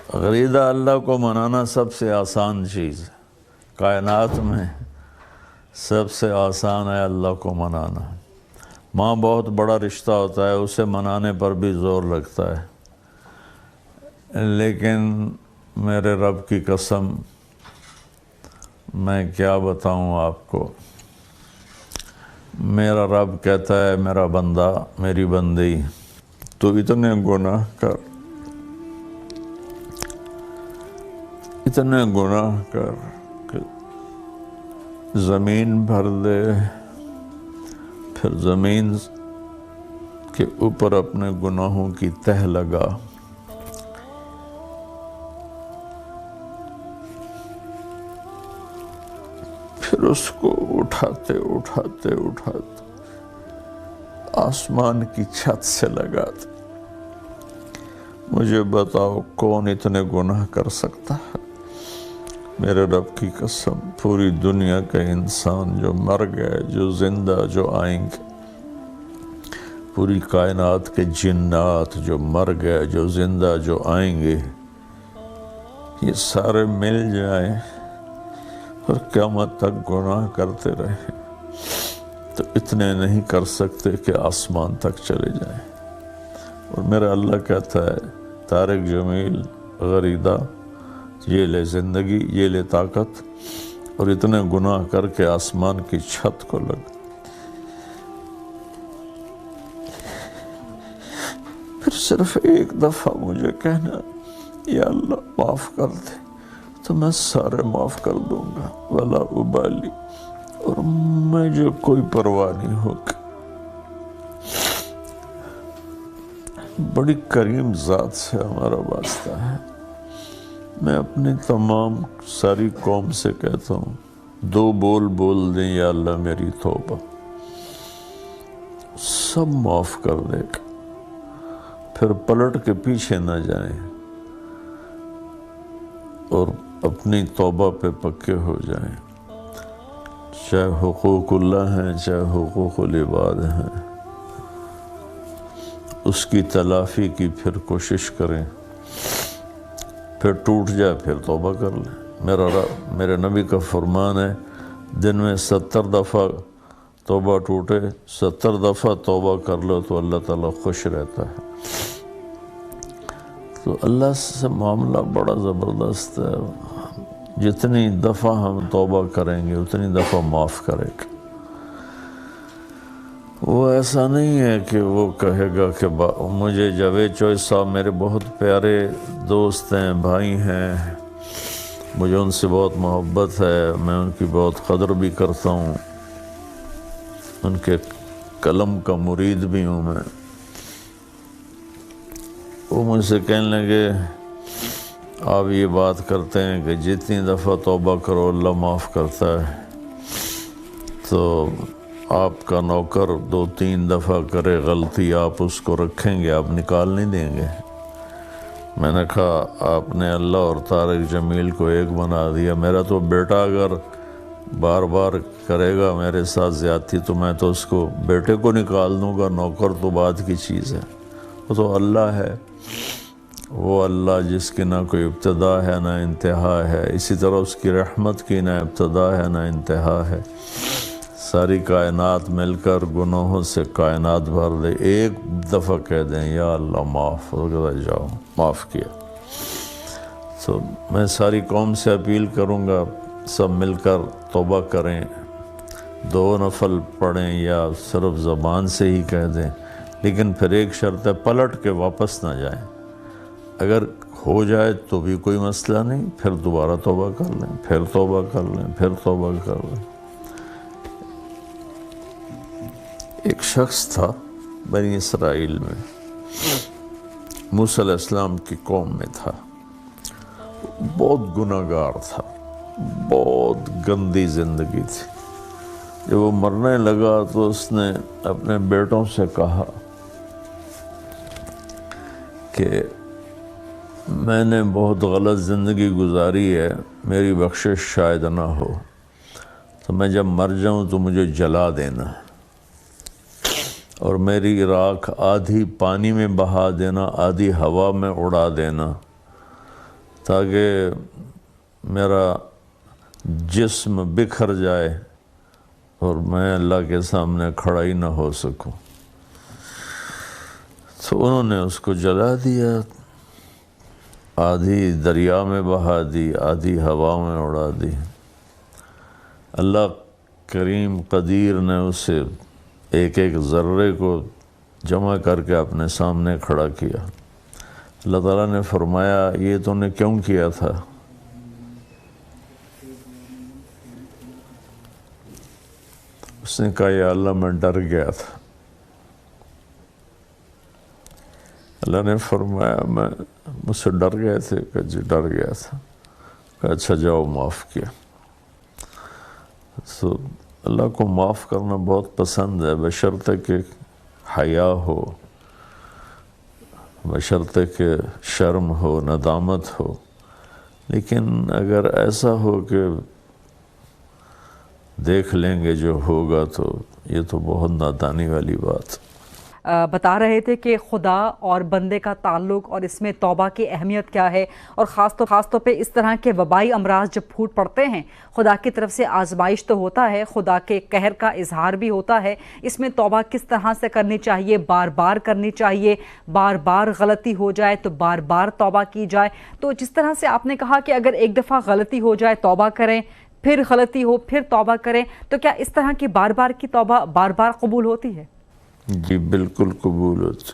غریدہ اللہ کو منانا سب سے آسان چیز ہے، کائنات میں سب سے آسان ہے اللہ کو منانا۔ ماں بہت بڑا رشتہ ہوتا ہے، اسے منانے پر بھی زور لگتا ہے، لیکن میرے رب کی قسم میں کیا بتاؤں آپ کو، میرا رب کہتا ہے میرا بندہ، میری بندی، تو اتنے گناہ کر، اتنے گناہ کر کہ زمین بھر دے، پھر زمین کے اوپر اپنے گناہوں کی تہ لگا، پھر اس کو اٹھاتے اٹھاتے اٹھاتے آسمان کی چھت سے لگاتے۔ مجھے بتاؤ کون اتنے گناہ کر سکتا ہے؟ میرے رب کی قسم، پوری دنیا کے انسان جو مر گئے، جو زندہ، جو آئیں گے، پوری کائنات کے جنات جو مر گئے، جو زندہ، جو آئیں گے، یہ سارے مل جائیں اور قیامت تک گناہ کرتے رہے تو اتنے نہیں کر سکتے کہ آسمان تک چلے جائیں۔ اور میرا اللہ کہتا ہے طارق جمیل غریدہ، یہ لے زندگی، یہ لے طاقت، اور اتنے گناہ کر کے آسمان کی چھت کو لگ، پھر صرف ایک دفعہ مجھے کہنا یا اللہ معاف کر دے تو میں سارے معاف کر دوں گا، ولا ابالی، اور مجھے کوئی پرواہ نہیں ہوگی۔ بڑی کریم ذات سے ہمارا واسطہ ہے۔ میں اپنی تمام ساری قوم سے کہتا ہوں، دو بول بول دیں یا اللہ میری توبہ، سب معاف کر دے گا، پھر پلٹ کے پیچھے نہ جائیں اور اپنی توبہ پہ پکے ہو جائیں، چاہے حقوق اللہ ہیں، چاہے حقوق العباد ہیں، اس کی تلافی کی پھر کوشش کریں، پھر ٹوٹ جائے پھر توبہ کر لیں۔ میرے نبی کا فرمان ہے، دن میں 70 دفعہ توبہ ٹوٹے، 70 دفعہ توبہ کر لو تو اللہ تعالیٰ خوش رہتا ہے۔ تو اللہ سے معاملہ بڑا زبردست ہے، جتنی دفعہ ہم توبہ کریں گے اتنی دفعہ معاف کرے گا۔ وہ ایسا نہیں ہے کہ وہ کہے گا کہ مجھے جاوید چوہے صاحب میرے بہت پیارے دوست ہیں، بھائی ہیں، مجھے ان سے بہت محبت ہے، میں ان کی بہت قدر بھی کرتا ہوں، ان کے قلم کا مرید بھی ہوں میں۔ وہ مجھ سے کہنے لگے آپ یہ بات کرتے ہیں کہ جتنی دفعہ توبہ کرو اللہ معاف کرتا ہے، تو آپ کا نوکر 2-3 دفعہ کرے غلطی، آپ اس کو رکھیں گے، آپ نکال نہیں دیں گے؟ میں نے کہا آپ نے اللہ اور طارق جمیل کو ایک بنا دیا، میرا تو بیٹا اگر بار بار کرے گا میرے ساتھ زیادتی تو میں تو اس کو بیٹے کو نکال دوں گا، نوکر تو بعد کی چیز ہے، وہ تو اللہ ہے، وہ اللہ جس کی نہ کوئی ابتدا ہے نہ انتہا ہے، اسی طرح اس کی رحمت کی نہ ابتدا ہے نہ انتہا ہے۔ ساری کائنات مل کر گناہوں سے کائنات بھر دے، ایک دفعہ کہہ دیں یا اللہ معاف ہو گیا، جاؤ معاف کیا۔ تو میں ساری قوم سے اپیل کروں گا سب مل کر توبہ کریں، 2 نفل پڑھیں یا صرف زبان سے ہی کہہ دیں، لیکن پھر ایک شرط ہے پلٹ کے واپس نہ جائیں۔ اگر ہو جائے تو بھی کوئی مسئلہ نہیں، پھر دوبارہ توبہ کر لیں، پھر توبہ کر لیں، پھر توبہ کر لیں۔ ایک شخص تھا بنی اسرائیل میں، موسیٰ علیہ السلام کی قوم میں تھا، بہت گناہ گار تھا، بہت گندی زندگی تھی۔ جب وہ مرنے لگا تو اس نے اپنے بیٹوں سے کہا کہ میں نے بہت غلط زندگی گزاری ہے، میری بخشش شاید نہ ہو، تو میں جب مر جاؤں تو مجھے جلا دینا، اور میری راکھ آدھی پانی میں بہا دینا، آدھی ہوا میں اڑا دینا، تاکہ میرا جسم بکھر جائے اور میں اللہ کے سامنے کھڑا ہی نہ ہو سکوں۔ تو انہوں نے اس کو جلا دیا، آدھی دریا میں بہا دی، آدھی ہوا میں اڑا دی۔ اللہ کریم قدیر نے اسے ایک ایک ذرے کو جمع کر کے اپنے سامنے کھڑا کیا۔ اللہ تعالیٰ نے فرمایا یہ تو نے کیوں کیا تھا؟ اس نے کہا یا اللہ میں ڈر گیا تھا۔ اللہ نے فرمایا مجھ سے ڈر گئے تھے؟ کہ جی ڈر گیا تھا۔ کہ اچھا جاؤ معاف کیا۔ تو اللہ کو معاف کرنا بہت پسند ہے، بشرطے کہ حیا ہو، بشرطے کہ شرم ہو، ندامت ہو۔ لیکن اگر ایسا ہو کہ دیکھ لیں گے جو ہوگا تو یہ تو بہت نادانی والی بات۔ بتا رہے تھے کہ خدا اور بندے کا تعلق اور اس میں توبہ کی اہمیت کیا ہے، اور خاص طور پہ اس طرح کے وبائی امراض جب پھوٹ پڑتے ہیں، خدا کی طرف سے آزمائش تو ہوتا ہے، خدا کے قہر کا اظہار بھی ہوتا ہے۔ اس میں توبہ کس طرح سے کرنی چاہیے؟ بار بار کرنی چاہیے؟ بار بار غلطی ہو جائے تو بار بار توبہ کی جائے؟ تو جس طرح سے آپ نے کہا کہ اگر ایک دفعہ غلطی ہو جائے توبہ کریں، پھر غلطی ہو پھر توبہ کریں، تو کیا اس طرح کی بار بار کی توبہ بار بار قبول ہوتی ہے؟ جی بالکل قبول ہوتی۔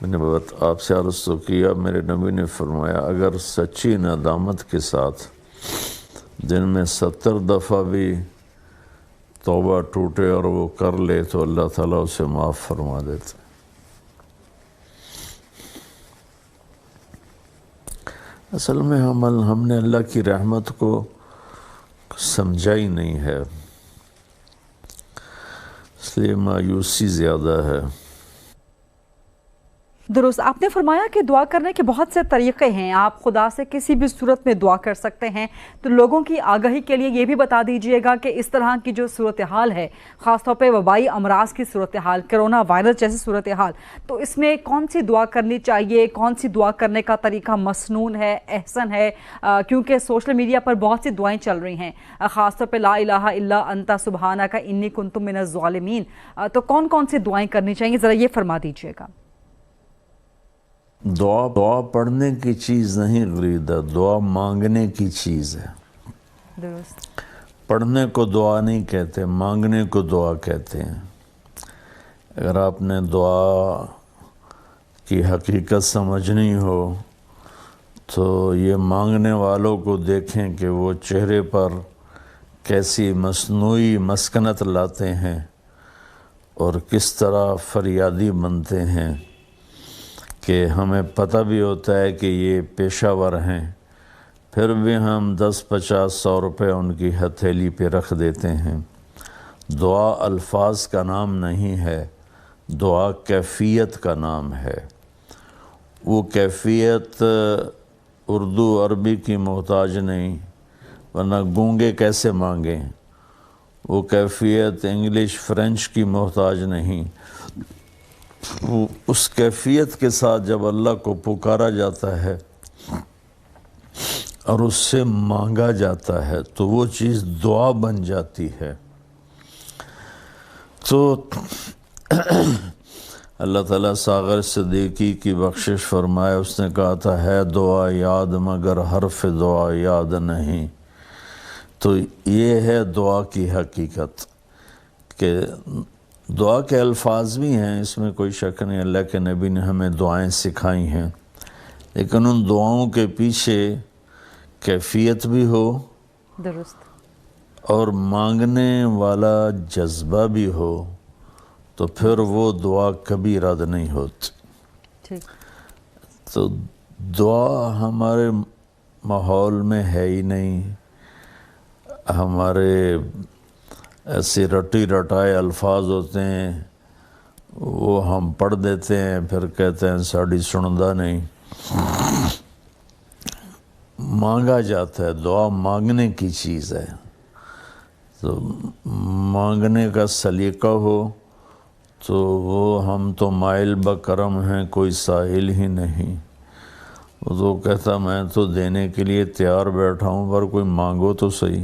میں نے بات آپ سے عرض تو کیا، میرے نبی نے فرمایا اگر سچی ندامت کے ساتھ دن میں 70 دفعہ بھی توبہ ٹوٹے اور وہ کر لے تو اللہ تعالیٰ اسے معاف فرما دیتے۔ اصل میں ہم نے اللہ کی رحمت کو سمجھا ہی نہیں ہے، اس لیے مایوسی زیادہ ہے۔ درست، آپ نے فرمایا کہ دعا کرنے کے بہت سے طریقے ہیں، آپ خدا سے کسی بھی صورت میں دعا کر سکتے ہیں۔ تو لوگوں کی آگاہی کے لیے یہ بھی بتا دیجئے گا کہ اس طرح کی جو صورتحال ہے، خاص طور پہ وبائی امراض کی صورتحال، کرونا وائرس جیسی صورتحال، تو اس میں کون سی دعا کرنی چاہیے؟ کون سی دعا کرنے کا طریقہ مسنون ہے، احسن ہے؟ کیونکہ سوشل میڈیا پر بہت سی دعائیں چل رہی ہیں، خاص طور پہ لا الہ الا انت سبحانک انی کنت من الظالمین، تو کون کون سی دعائیں کرنی چاہیے؟ ذرا یہ فرما دیجئے گا۔ دعا پڑھنے کی چیز نہیں غریدہ، دعا مانگنے کی چیز ہے۔ درست، پڑھنے کو دعا نہیں کہتے، مانگنے کو دعا کہتے ہیں۔ اگر آپ نے دعا کی حقیقت سمجھنی ہو تو یہ مانگنے والوں کو دیکھیں کہ وہ چہرے پر کیسی مصنوعی مسکنت لاتے ہیں اور کس طرح فریادی بنتے ہیں، کہ ہمیں پتہ بھی ہوتا ہے کہ یہ پیشہ ور ہیں، پھر بھی ہم 10 50 100 روپے ان کی ہتھیلی پہ رکھ دیتے ہیں۔ دعا الفاظ کا نام نہیں ہے، دعا کیفیت کا نام ہے۔ وہ کیفیت اردو عربی کی محتاج نہیں، ورنہ گونگے کیسے مانگیں۔ وہ کیفیت انگلش فرینچ کی محتاج نہیں۔ اس کیفیت کے ساتھ جب اللہ کو پکارا جاتا ہے اور اس سے مانگا جاتا ہے تو وہ چیز دعا بن جاتی ہے۔ تو اللہ تعالیٰ ساغر صدیقی کی بخشش فرمائے، اس نے کہا تھا ہے دعا یاد مگر حرف دعا یاد نہیں۔ تو یہ ہے دعا کی حقیقت کہ دعا کے الفاظ بھی ہیں، اس میں کوئی شک نہیں، اللہ کے نبی نے ہمیں دعائیں سکھائی ہیں، لیکن ان دعاؤں کے پیچھے کیفیت بھی ہو، درست، اور مانگنے والا جذبہ بھی ہو، تو پھر وہ دعا کبھی رد نہیں ہوتی۔ ٹھیک، تو دعا ہمارے ماحول میں ہے ہی نہیں، ہمارے ایسے رٹی رٹائے الفاظ ہوتے ہیں، وہ ہم پڑھ دیتے ہیں، پھر کہتے ہیں ساڑی سندا نہیں۔ مانگا جاتا ہے، دعا مانگنے کی چیز ہے، تو مانگنے کا سلیقہ ہو تو وہ ہم تو مائل بکرم ہیں، کوئی ساحل ہی نہیں، تو کہتا میں تو دینے کے لیے تیار بیٹھا ہوں، پر کوئی مانگو تو صحیح۔